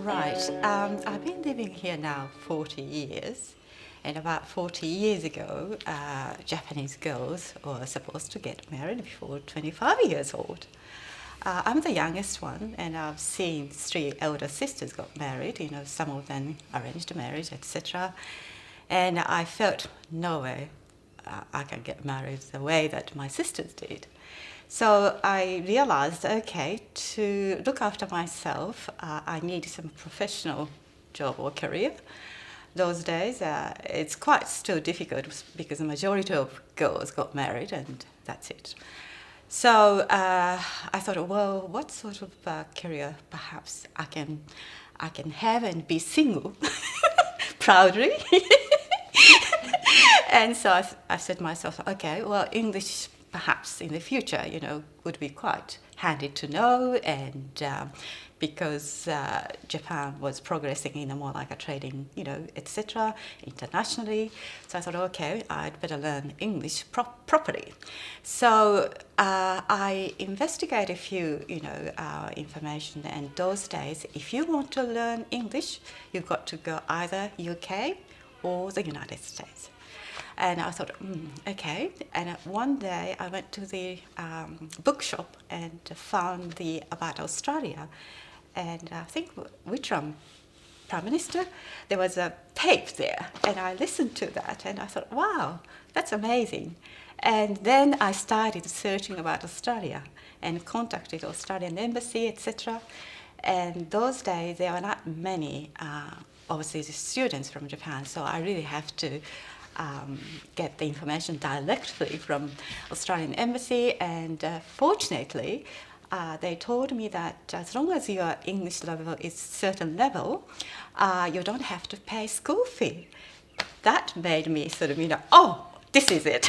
Right. I've been living here now 40 years. And about 40 years ago, Japanese girls were supposed to get married before 25 years old. I'm the youngest one, and I've seen three elder sisters got married, some of them arranged marriage, etc. And I felt, no way I can get married the way that my sisters did. So I realized, okay, to look after myself, I need some professional job or career. Those days, it's quite still difficult because the majority of girls got married and that's it. So I thought, well, what sort of career perhaps I can have and be single proudly. And so I said to myself, okay, well, English perhaps in the future, would be quite handy to know, and because Japan was progressing in a more like a trading, etc. internationally. So I thought, okay, I'd better learn English properly. So I investigate a few, information, and those days, if you want to learn English, you've got to go either UK or the United States. And I thought, okay. And one day I went to the bookshop and found about Australia. And I think Whitlam, Prime Minister, there was a tape there. And I listened to that and I thought, wow, that's amazing. And then I started searching about Australia and contacted Australian embassy, etc. And those days there were not many overseas students from Japan, so I really have to get the information directly from Australian embassy, and fortunately they told me that as long as your English level is certain level, you don't have to pay school fee. That made me sort of, oh, this is it.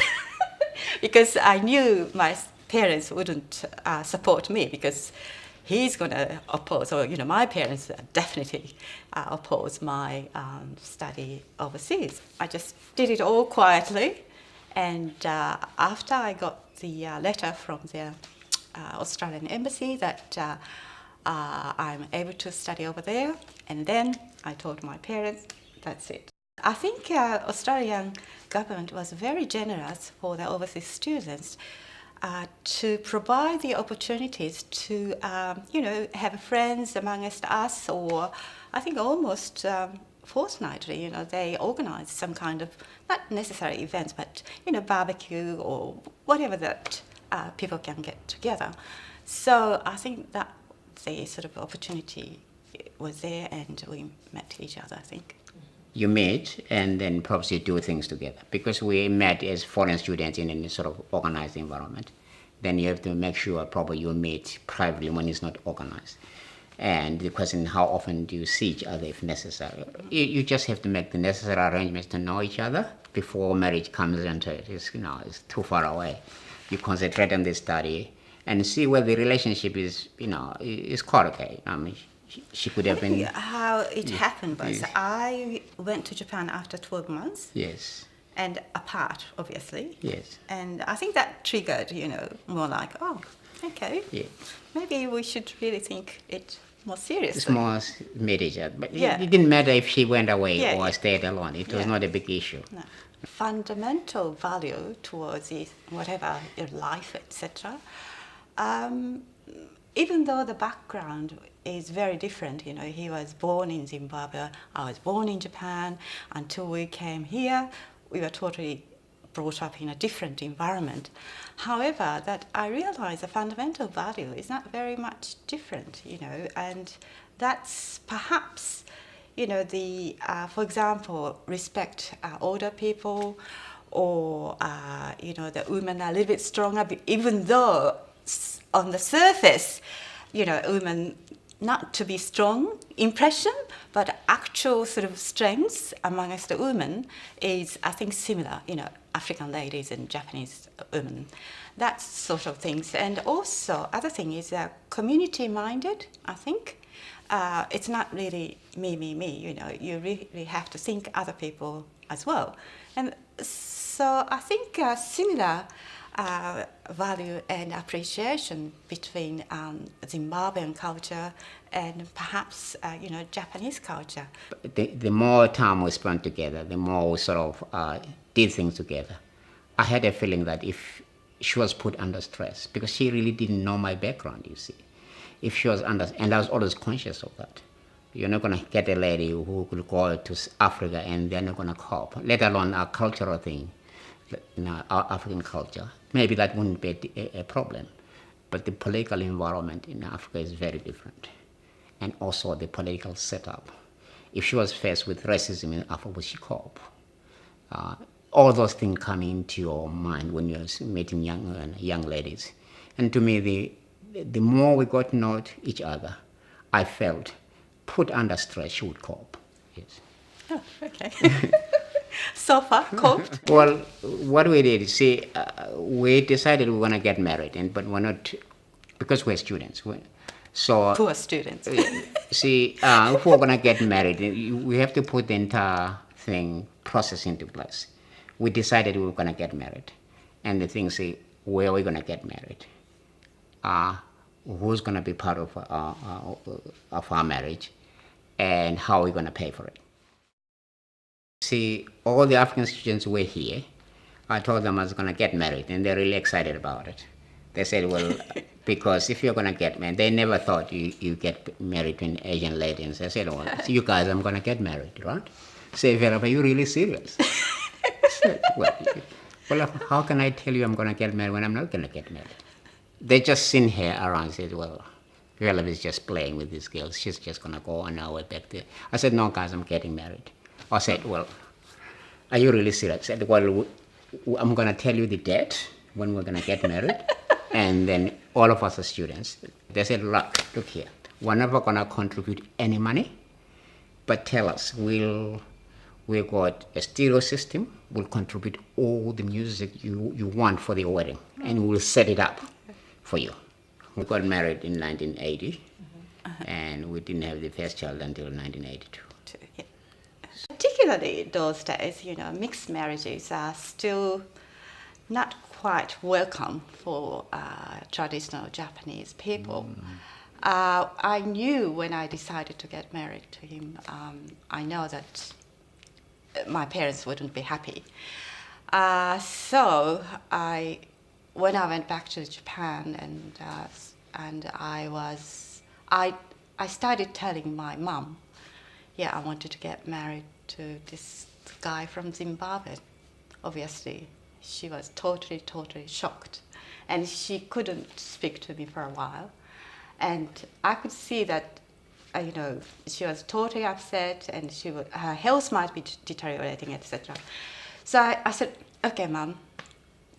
Because I knew my parents wouldn't support me because he's going to oppose, or my parents definitely oppose my study overseas. I just did it all quietly, and after I got the letter from the Australian embassy that I'm able to study over there, and then I told my parents, that's it. I think Australian government was very generous for the overseas students to provide the opportunities to, have friends amongst us, or I think almost fortnightly, they organize some kind of, not necessarily events, but, barbecue or whatever that people can get together. So I think that the sort of opportunity was there, and we met each other, I think. You meet and then probably do things together, because we met as foreign students in a sort of organized environment. Then you have to make sure probably you meet privately when it's not organized. And the question, how often do you see each other if necessary? You just have to make the necessary arrangements to know each other before marriage comes into it. It's too far away. You concentrate on the study and see where the relationship is, is quite okay. I mean, she could have been... How it happened was, I went to Japan after 12 months. Yes. And apart, obviously. Yes. And I think that triggered, more like, oh, okay, maybe we should really think it more seriously. It's more meet each other. But it didn't matter if she went away or stayed alone. It was not a big issue. No. Fundamental value towards whatever your life, etc. Even though the background is very different, he was born in Zimbabwe, I was born in Japan. Until we came here, we were totally brought up in a different environment. However, that I realized the fundamental value is not very much different, and that's perhaps, for example, respect older people, or, the women are a little bit stronger, even though on the surface, women not to be strong impression, but actual sort of strengths amongst the women is, I think, similar, African ladies and Japanese women, that sort of things. And also, other thing is community-minded, I think. It's not really me, you really have to think other people as well. And so I think similar value and appreciation between Zimbabwean culture and perhaps Japanese culture. The more time we spent together, the more we sort of did things together. I had a feeling that if she was put under stress, because she really didn't know my background, you see. If she was under, and I was always conscious of that. You're not going to get a lady who could go to Africa and they're not going to cope, let alone a cultural thing, our African culture. Maybe that wouldn't be a problem. But the political environment in Africa is very different. And also the political setup. If she was faced with racism in Africa, would she cope? All those things come into your mind when you're meeting young ladies. And to me, the more we got to know each other, I felt put under stress, she would cope. Yes. Oh, okay. So far, coped? Well, what we did, see, we decided we were going to get married, but we're not, because we're students. Poor students. See, if we're going to get married, we have to put the entire process into place. We decided we were going to get married. And the thing is, where are we going to get married? Who's going to be part of our marriage? And how are we going to pay for it? See, all the African students were here. I told them I was going to get married, and they're really excited about it. They said, well, because if you're going to get married, they never thought you get married to an Asian lady. And so I said, well, you guys, I'm going to get married, right? Say, Velaphi, are you really serious? Said, well, how can I tell you I'm going to get married when I'm not going to get married? They just seen her around and said, well, Velaphi is just playing with this girl. She's just going to go on our way back there. I said, no, guys, I'm getting married. I said, well, are you really serious? I said, well, I'm going to tell you the date when we're going to get married. And then all of us are students. They said, look here, we're never going to contribute any money, but tell us, we've got a stereo system, we'll contribute all the music you want for the wedding, and we'll set it up for you. We got married in 1980, and we didn't have the first child until 1982. Yeah. Particularly those days, mixed marriages are still not quite welcome for traditional Japanese people. I knew when I decided to get married to him, I know that my parents wouldn't be happy. So when I went back to Japan and I started telling my mom, yeah, I wanted to get married to this guy from Zimbabwe. Obviously, she was totally shocked. And she couldn't speak to me for a while. And I could see that, she was totally upset and her health might be deteriorating, etc. So I said, okay, Mom,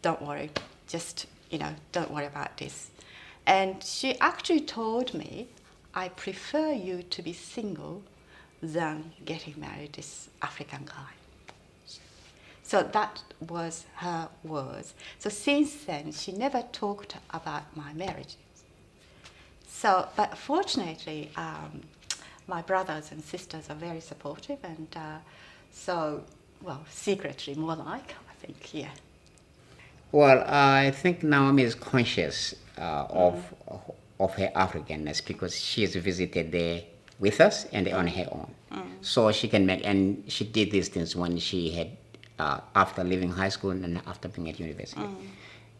don't worry. Just, don't worry about this. And she actually told me, I prefer you to be single than getting married to this African guy. So that was her words. So since then, she never talked about my marriages. So, but fortunately, my brothers and sisters are very supportive, and secretly more like, I think, yeah. Well, I think Naomi is conscious of her Africanness because she has visited there with us and on her own. So she can make, and she did these things when she had, after leaving high school and after being at university.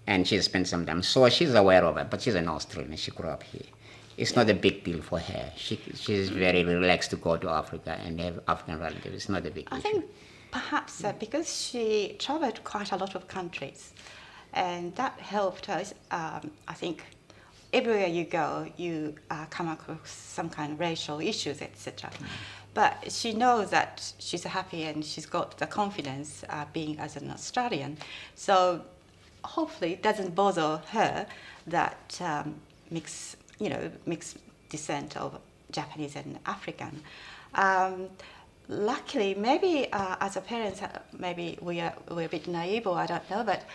And she spent some time. So she's aware of it, but she's an Australian. She grew up here. It's not a big deal for her. She's very relaxed to go to Africa and have African relatives. It's not a big issue. I think perhaps because she traveled quite a lot of countries, and that helped us. I think everywhere you go, you come across some kind of racial issues, etc. But she knows that she's happy and she's got the confidence being as an Australian. So hopefully it doesn't bother her that mixed descent of Japanese and African. Luckily, maybe as a parent, maybe we're a bit naive, or I don't know, but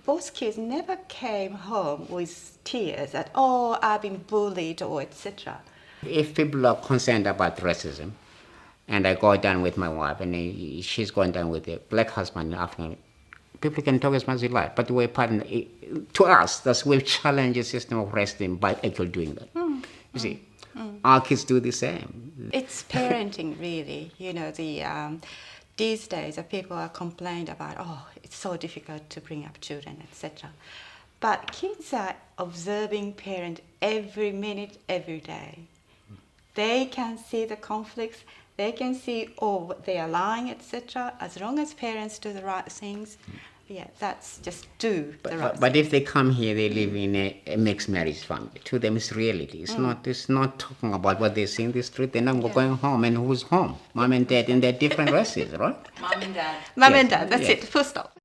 both kids never came home with tears that, oh, I've been bullied or etc. If people are concerned about racism, and I go down with my wife, and she's going down with a black husband, African people can talk as much as they like, but we're partner. To us, that's we've challenged the system of racism by actually doing that. You see, our kids do the same. It's parenting, really. These days, people are complaining about, it's so difficult to bring up children, etc. But kids are observing parents every minute, every day. They can see the conflicts. They can see, they are lying, etc. As long as parents do the right things, that's just do the right But things. if they come here, they live in a mixed marriage family. To them, it's reality. It's not talking about what they see in the street. They're not going home, and who's home? Mom and dad, and they're different races, right? Mom and dad. Mom Yes, and dad, that's yes. it, full stop.